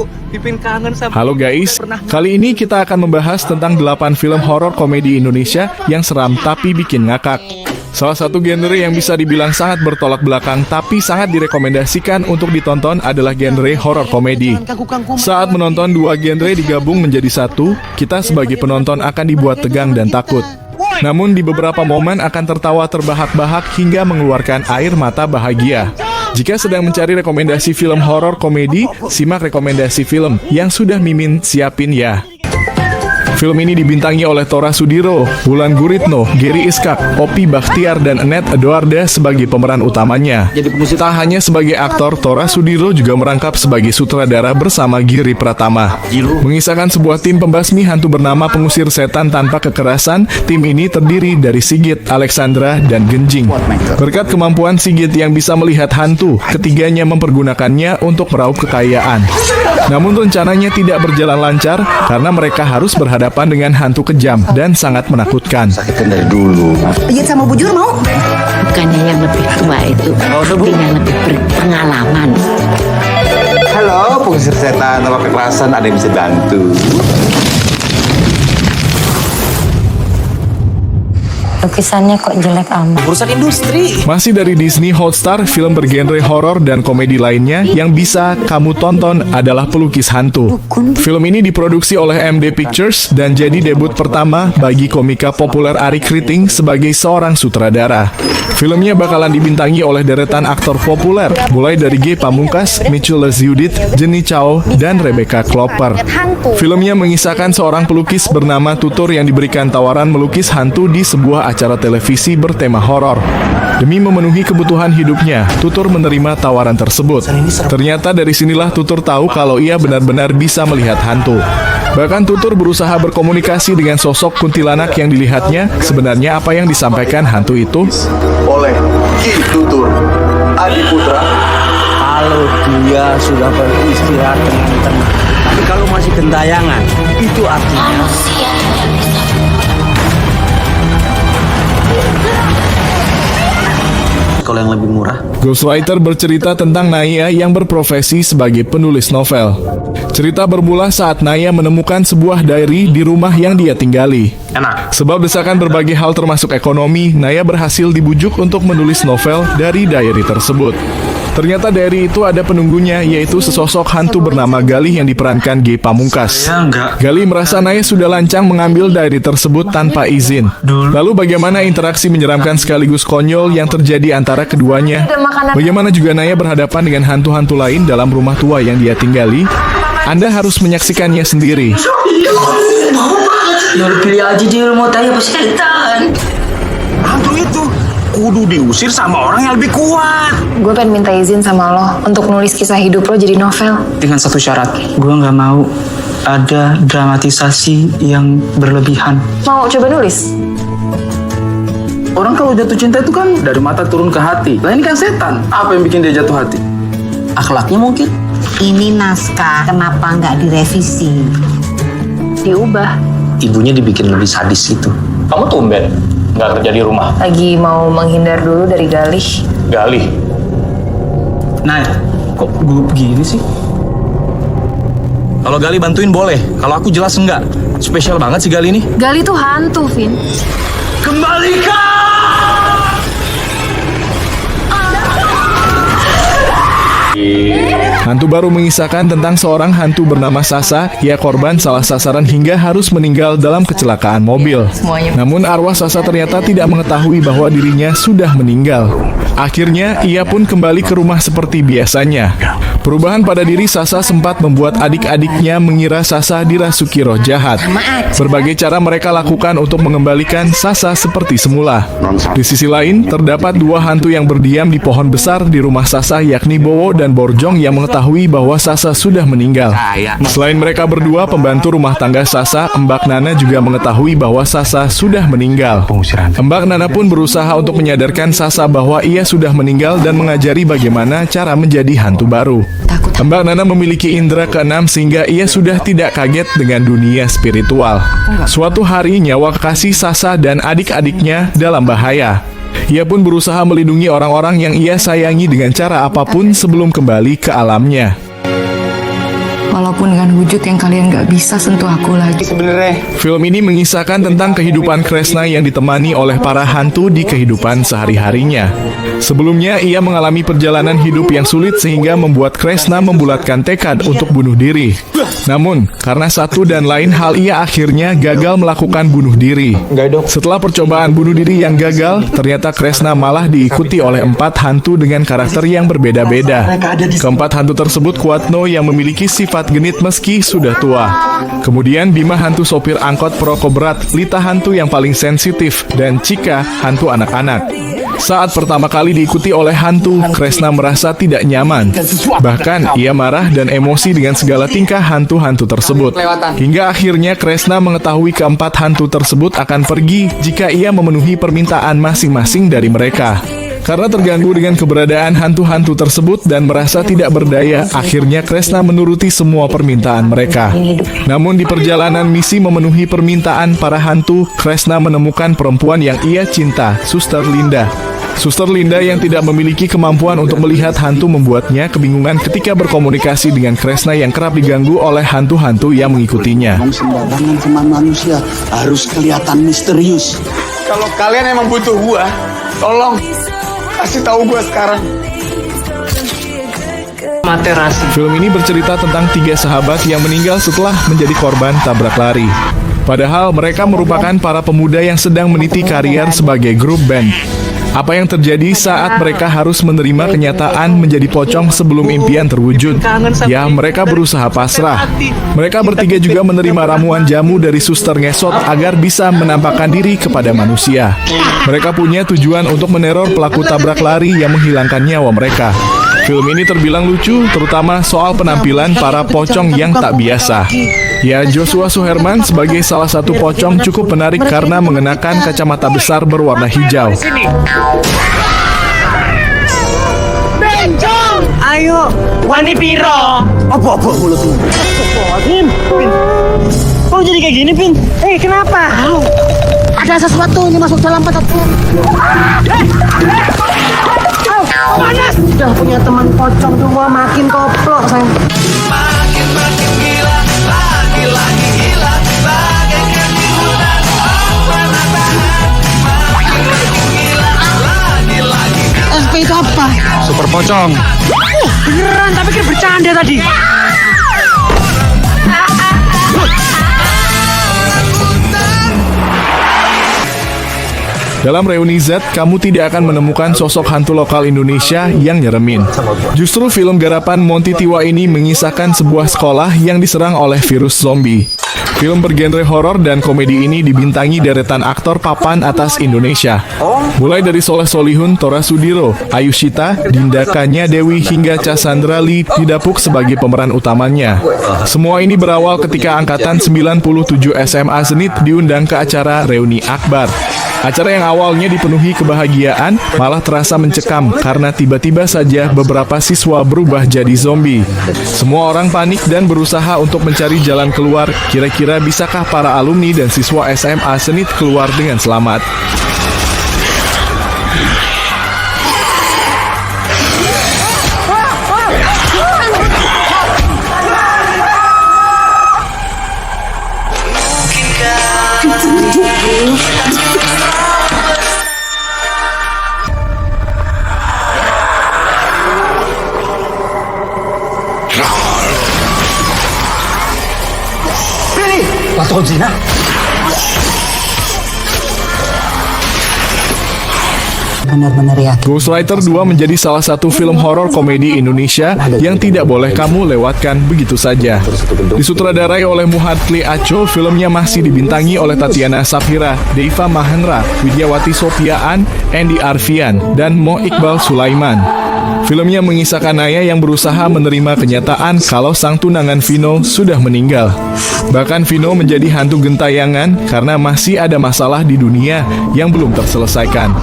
Pipin kangen sama. Halo guys, kali ini kita akan membahas tentang 8 film horor komedi Indonesia yang seram tapi bikin ngakak. Salah satu genre yang bisa dibilang sangat bertolak belakang tapi sangat direkomendasikan untuk ditonton adalah genre horor komedi. Saat menonton dua genre digabung menjadi satu, kita sebagai penonton akan dibuat tegang dan takut. Namun di beberapa momen akan tertawa terbahak-bahak hingga mengeluarkan air mata bahagia. Jika sedang mencari rekomendasi film horor komedi, simak rekomendasi film yang sudah Mimin siapin ya. Film ini dibintangi oleh Tora Sudiro, Wulan Guritno, Gary Iskak, Opi Bakhtiar, dan Annette Edwarda sebagai pemeran utamanya. Tak hanya sebagai aktor, Tora Sudiro juga merangkap sebagai sutradara bersama Giri Pratama. Mengisahkan sebuah tim pembasmi hantu bernama Pengusir Setan Tanpa Kekerasan, tim ini terdiri dari Sigit, Alexandra, dan Genjing. Berkat kemampuan Sigit yang bisa melihat hantu, ketiganya mempergunakannya untuk meraup kekayaan. Namun rencananya tidak berjalan lancar karena mereka harus berhadapan dengan hantu kejam dan sangat menakutkan. Sakitan dari dulu. Pijit sama bujur mau? Bukannya yang lebih tua itu, tapi yang lebih berpengalaman. Halo, pengusir setan tanpa kekerasan, ada yang bisa bantu? Lukisannya kok jelek amat. Urusan industri. Masih dari Disney Hotstar, film bergenre horor dan komedi lainnya yang bisa kamu tonton adalah Pelukis Hantu. Film ini diproduksi oleh MD Pictures dan jadi debut pertama bagi komika populer Ari Kriting sebagai seorang sutradara. Filmnya bakalan dibintangi oleh deretan aktor populer, mulai dari Ge Pamungkas, Mitchell Judith, Jenny Chao, dan Rebecca Klopper. Filmnya mengisahkan seorang pelukis bernama Tutur yang diberikan tawaran melukis hantu di sebuah acara televisi bertema horor. Demi memenuhi kebutuhan hidupnya, Tutur menerima tawaran tersebut. Ternyata dari sinilah Tutur tahu kalau ia benar-benar bisa melihat hantu. Bahkan Tutur berusaha berkomunikasi dengan sosok kuntilanak yang dilihatnya. Sebenarnya apa yang disampaikan hantu itu? Oleh Ki Tutur Adi Putra. Kalau dia sudah beristirahat dengan tenang, tapi kalau masih gentayangan, itu artinya kalau yang lebih murah. Ghostwriter bercerita tentang Naya yang berprofesi sebagai penulis novel. Cerita bermula saat Naya menemukan sebuah diary di rumah yang dia tinggali. Sebab desakan berbagai hal termasuk ekonomi, Naya berhasil dibujuk untuk menulis novel dari diary tersebut. Ternyata diary itu ada penunggunya, yaitu sesosok hantu bernama Galih yang diperankan Ge Pamungkas. Galih merasa Naya sudah lancang mengambil diary tersebut tanpa izin. Lalu bagaimana interaksi menyeramkan sekaligus konyol yang terjadi antara keduanya? Bagaimana juga Naya berhadapan dengan hantu-hantu lain dalam rumah tua yang dia tinggali? Anda harus menyaksikannya sendiri. Pilih aja di rumah tanya setan. Hantu itu kudu diusir sama orang yang lebih kuat. Gue pengen minta izin sama lo untuk nulis kisah hidup lo jadi novel. Dengan satu syarat, gue nggak mau ada dramatisasi yang berlebihan. Mau coba nulis? Orang kalau jatuh cinta itu kan dari mata turun ke hati. Lah ini kan setan. Apa yang bikin dia jatuh hati? Akhlaknya mungkin. Ini naskah, kenapa nggak direvisi? Diubah. Ibunya dibikin lebih sadis gitu. Kamu tumben nggak kerja di rumah? Lagi mau menghindar dulu dari Galih. Galih. Nah, kok gue begini sih? Kalau Galih bantuin boleh. Kalau aku jelas enggak. Spesial banget sih Galih ini. Galih tuh hantu, Vin. Kembalikan! Hantu baru mengisahkan tentang seorang hantu bernama Sasa. Ia korban salah sasaran hingga harus meninggal dalam kecelakaan mobil. Namun arwah Sasa ternyata tidak mengetahui bahwa dirinya sudah meninggal. Akhirnya ia pun kembali ke rumah seperti biasanya. Perubahan pada diri Sasa sempat membuat adik-adiknya mengira Sasa dirasuki roh jahat. Berbagai cara mereka lakukan untuk mengembalikan Sasa seperti semula. Di sisi lain, terdapat dua hantu yang berdiam di pohon besar di rumah Sasa, yakni Bowo dan Borjong, yang mengetahui bahwa Sasa sudah meninggal. Selain mereka berdua, pembantu rumah tangga Sasa, Mbak Nana, juga mengetahui bahwa Sasa sudah meninggal. Mbak Nana pun berusaha untuk menyadarkan Sasa bahwa ia sudah meninggal dan mengajari bagaimana cara menjadi hantu baru. Mbak Nana memiliki indera keenam sehingga ia sudah tidak kaget dengan dunia spiritual. Suatu hari nyawa kekasih Sasa dan adik-adiknya dalam bahaya. Ia pun berusaha melindungi orang-orang yang ia sayangi dengan cara apapun sebelum kembali ke alamnya. walaupun dengan wujud yang kalian gak bisa sentuh aku lagi. Film ini mengisahkan tentang kehidupan Kresna yang ditemani oleh para hantu di kehidupan sehari-harinya. Sebelumnya, ia mengalami perjalanan hidup yang sulit sehingga membuat Kresna membulatkan tekad untuk bunuh diri. Namun, karena satu dan lain hal, ia akhirnya gagal melakukan bunuh diri. Setelah percobaan bunuh diri yang gagal, ternyata Kresna malah diikuti oleh 4 hantu dengan karakter yang berbeda-beda. Keempat hantu tersebut Kuatno yang memiliki sifat genit meski sudah tua. Kemudian Bima hantu sopir angkot perokok berat, Lita hantu yang paling sensitif, dan Cika hantu anak-anak. Saat pertama kali diikuti oleh hantu, Kresna merasa tidak nyaman. Bahkan ia marah dan emosi dengan segala tingkah hantu-hantu tersebut. Hingga akhirnya Kresna mengetahui keempat hantu tersebut akan pergi jika ia memenuhi permintaan masing-masing dari mereka. Karena terganggu dengan keberadaan hantu-hantu tersebut dan merasa tidak berdaya, akhirnya Kresna menuruti semua permintaan mereka. Namun di perjalanan misi memenuhi permintaan para hantu, Kresna menemukan perempuan yang ia cinta, Suster Linda. Suster Linda yang tidak memiliki kemampuan untuk melihat hantu membuatnya kebingungan ketika berkomunikasi dengan Kresna yang kerap diganggu oleh hantu-hantu yang mengikutinya. Sembarangan sama manusia harus kelihatan misterius. Kalau kalian emang butuh gua, tolong kasih tahu gua sekarang. Film ini bercerita tentang 3 sahabat yang meninggal setelah menjadi korban tabrak lari. Padahal mereka merupakan para pemuda yang sedang meniti karier sebagai grup band. Apa yang terjadi saat mereka harus menerima kenyataan menjadi pocong sebelum impian terwujud? Ya, mereka berusaha pasrah. Mereka bertiga juga menerima ramuan jamu dari suster ngesot agar bisa menampakkan diri kepada manusia. Mereka punya tujuan untuk meneror pelaku tabrak lari yang menghilangkan nyawa mereka. Film ini terbilang lucu, terutama soal penampilan para pocong yang tak biasa. Ya, Joshua Suherman sebagai salah satu pocong cukup menarik karena mengenakan kacamata besar berwarna hijau. Bencong! Ayo, wani piro? Apa mulutmu? Pin, kok jadi kayak gini, Pin? Kenapa? Ada sesuatu yang masuk dalam pantatku. Panas! Udah punya teman pocong semua makin koplok, sayang. Makin gila, lagi gila, bagaikan timuran, makin gila, lagi. SP itu apa? Super pocong. Beneran, tapi kan bercanda tadi. Dalam Reuni Z, kamu tidak akan menemukan sosok hantu lokal Indonesia yang nyeremin. Justru film garapan Monty Tiwa ini mengisahkan sebuah sekolah yang diserang oleh virus zombie. Film bergenre horor dan komedi ini dibintangi deretan aktor papan atas Indonesia. Mulai dari Soleh Solihun, Tora Sudiro, Ayushita, Dinda Kanya Dewi hingga Cassandra Lee didapuk sebagai pemeran utamanya. Semua ini berawal ketika angkatan 97 SMA Zenit diundang ke acara Reuni Akbar. Acara yang awalnya dipenuhi kebahagiaan malah terasa mencekam karena tiba-tiba saja beberapa siswa berubah jadi zombie. Semua orang panik dan berusaha untuk mencari jalan keluar. Kira-kira bisakah para alumni dan siswa SMA Zenit keluar dengan selamat? Benar-benar yakin. Ghostwriter 2 menjadi salah satu film horor komedi Indonesia yang tidak boleh kamu lewatkan begitu saja. Disutradarai oleh Muhadli Aco, filmnya masih dibintangi oleh Tatiana Safira, Deiva Mahendra, Widyawati Sopiaan, Andy Arfian, dan Mo Iqbal Sulaiman. Filmnya mengisahkan Naya yang berusaha menerima kenyataan kalau sang tunangan Vino sudah meninggal. Bahkan Vino menjadi hantu gentayangan karena masih ada masalah di dunia yang belum terselesaikan.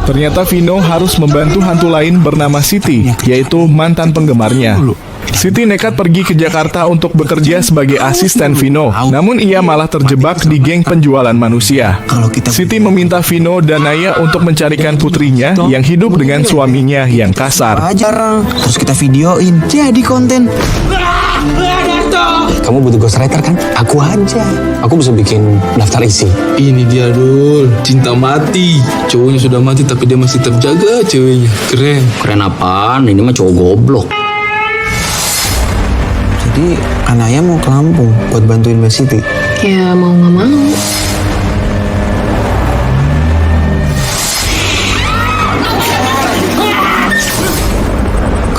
Ternyata Vino harus membantu hantu lain bernama Siti, yaitu mantan penggemarnya. Siti nekat pergi ke Jakarta untuk bekerja sebagai asisten Vino, namun ia malah terjebak di geng penjualan manusia. Siti meminta Vino dan Naya untuk mencarikan putrinya yang hidup dengan suaminya yang kasar. Terus kita videoin, jadi konten. Kamu butuh ghostwriter kan? Aku aja. Aku bisa bikin daftar isi. Ini dia Dul, cinta mati. Cowoknya sudah mati tapi dia masih terjaga ceweknya. Keren. Keren apaan? Ini mah cowok goblok. Jadi Anaya mau ke Lampung buat bantuin Mbak Siti. Ya mau nggak mau.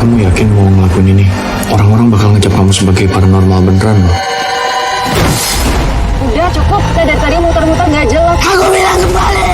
Kamu yakin mau ngelakuin ini? Orang-orang bakal ngecap kamu sebagai paranormal beneran loh. Udah cukup, saya dari tadi muter-muter nggak jelas. Aku bilang kembali.